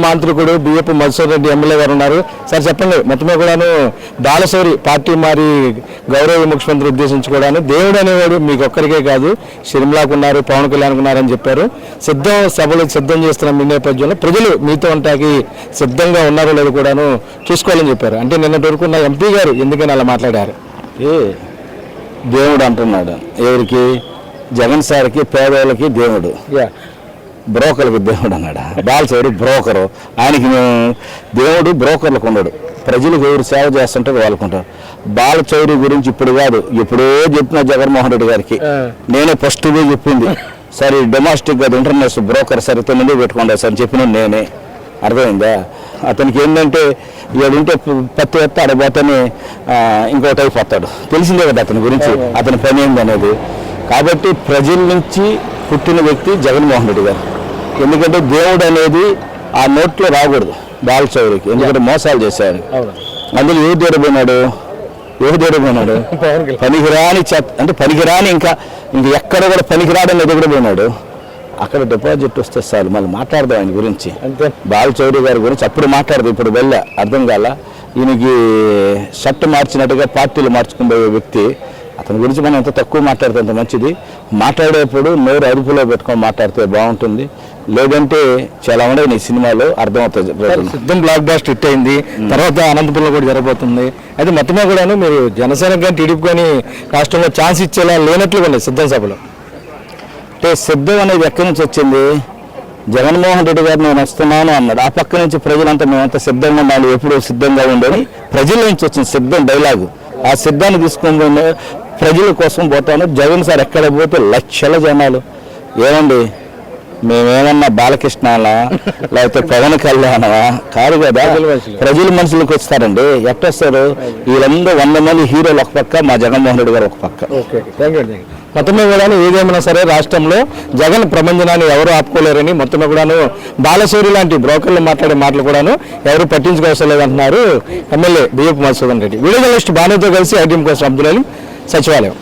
మాంత్రికుడు బియ్యపు మధుసూదన్ రెడ్డి ఎమ్మెల్యే గారు ఉన్నారు. సార్ చెప్పండి, మొత్తమే కూడాను బాలశౌరి పార్టీ మారి గౌరవ ముఖ్యమంత్రి ఉద్దేశించుకోవడాను దేవుడు అనేవాడు మీకు ఒక్కరికే కాదు, షర్మిలాకు ఉన్నారు, పవన్ కళ్యాణ్ ఉన్నారని చెప్పారు. సభలు సిద్ధం చేస్తున్న మీ నేపథ్యంలో ప్రజలు మీతో ఉంటాకి సిద్ధంగా ఉన్నారో లేదో కూడాను చూసుకోవాలని చెప్పారు. అంటే నిన్నటి వరకు ఉన్న ఎంపీ గారు ఎందుకని అలా మాట్లాడారు? దేవుడు అంటున్నాడు. ఎవరికి? జగన్ సార్కి, పేదవాళ్ళకి దేవుడు, బ్రోకర్లకు దేవుడు అన్నాడు. బాలశౌరి బ్రోకరు, ఆయనకి దేవుడు బ్రోకర్లకు ఉన్నాడు. ప్రజలకు ఎవరు సేవ చేస్తుంటారు వాళ్ళకుంటారు. బాలశౌరి గురించి ఇప్పుడు కాదు, ఎప్పుడో చెప్పిన జగన్మోహన్ రెడ్డి గారికి నేనే ఫస్ట్ చెప్పింది. సరే డొమెస్టిక్ కాదు, ఇంటర్నేషనల్ బ్రోకర్ సరే 9 పెట్టుకోండి సార్ చెప్పిన నేనే. అర్థమైందా? అతనికి ఏంటంటే ఏడుంటే పత్తి ఎత్తే ఆడపోతేనే ఇంకోటి అయిపోతాడు. తెలిసిందే కదా అతని గురించి, అతని పని ఏందనేది. కాబట్టి ప్రజల నుంచి పుట్టిన వ్యక్తి జగన్మోహన్ రెడ్డి గారు. ఎందుకంటే దేవుడు అనేది ఆ నోట్లో రాకూడదు బాలశౌరికి, ఎందుకంటే మోసాలు చేశాడు. అందులో ఏ దేరపోయినాడు పనికిరాని అంటే పనికిరాని ఇంకా ఎక్కడ కూడా పనికిరాడని ఎదుగుడు పోయినాడు. అక్కడ డిపాజిట్ వస్తే చాలు మళ్ళీ మాట్లాడదాం ఆయన గురించి, బాలశౌరి గారి గురించి. అప్పుడు మాట్లాడదు, ఇప్పుడు వెళ్ళా. అర్థం కాల. ఈయనకి షర్ట్ మార్చినట్టుగా పార్టీలు మార్చుకునే వ్యక్తి. అతని గురించి మనం ఎంత తక్కువ మాట్లాడితే అంత మంచిది. మాట్లాడేప్పుడు నోరు అదుపులో పెట్టుకొని మాట్లాడితే బాగుంటుంది. లేదంటే చాలా ఉండే నీ సినిమాలో అర్థమవుతుంది. సిద్ధం బ్లాక్ బాస్టర్ హిట్ అయింది, తర్వాత అనంతపురంలో కూడా జరగబోతుంది. అయితే మొత్తమే కూడాను మీరు జనసేనకు కానీ టీడీపీ కానీ రాష్ట్రంలో ఛాన్స్ ఇచ్చేలా లేనట్లుగా ఉంది సిద్ధం సభలో. అంటే సిద్ధం అనేది ఎక్కడి నుంచి వచ్చింది? జగన్మోహన్ రెడ్డి గారు నేను వస్తున్నాను అన్నాడు. ఆ పక్క నుంచి ప్రజలంతా మేమంతా సిద్ధంగా ఉండాలి, ఎప్పుడు సిద్ధంగా ఉండని ప్రజల నుంచి వచ్చింది సిద్ధం డైలాగు. ఆ సిద్ధాన్ని తీసుకుని ప్రజల కోసం పోతాను. జగన్ సార్ ఎక్కడ పోతే లక్షల జనాలు. ఏమండి మేమేమన్నా బాలకృష్ణలా లేకపోతే పవన్ కళ్యాణమా? కాదు కదా, ప్రజల మనుషులకు వస్తారండి. ఎట్టొస్తారు? వీళ్ళందరూ 100 మంది హీరోలు ఒక పక్క, మా జగన్మోహన్ రెడ్డి గారు ఒక పక్క. మొత్తమే కూడాను ఏదేమైనా సరే రాష్ట్రంలో జగన్ ప్రబంధనాన్ని ఎవరు ఆపుకోలేరని, మొత్తమే కూడాను బాలశౌరి లాంటి బ్రోకర్లు మాట్లాడే మాటలు కూడాను ఎవరు పట్టించుకోవడం లేదంటున్నారు ఎమ్మెల్యే బియ్యపు మధుసూదన్ రెడ్డి. వీడియో జర్నలిస్ట్ బానుతో కలిసి ఐటీఎం కోసం అబ్దుల్ అలీం, సచివాలయం.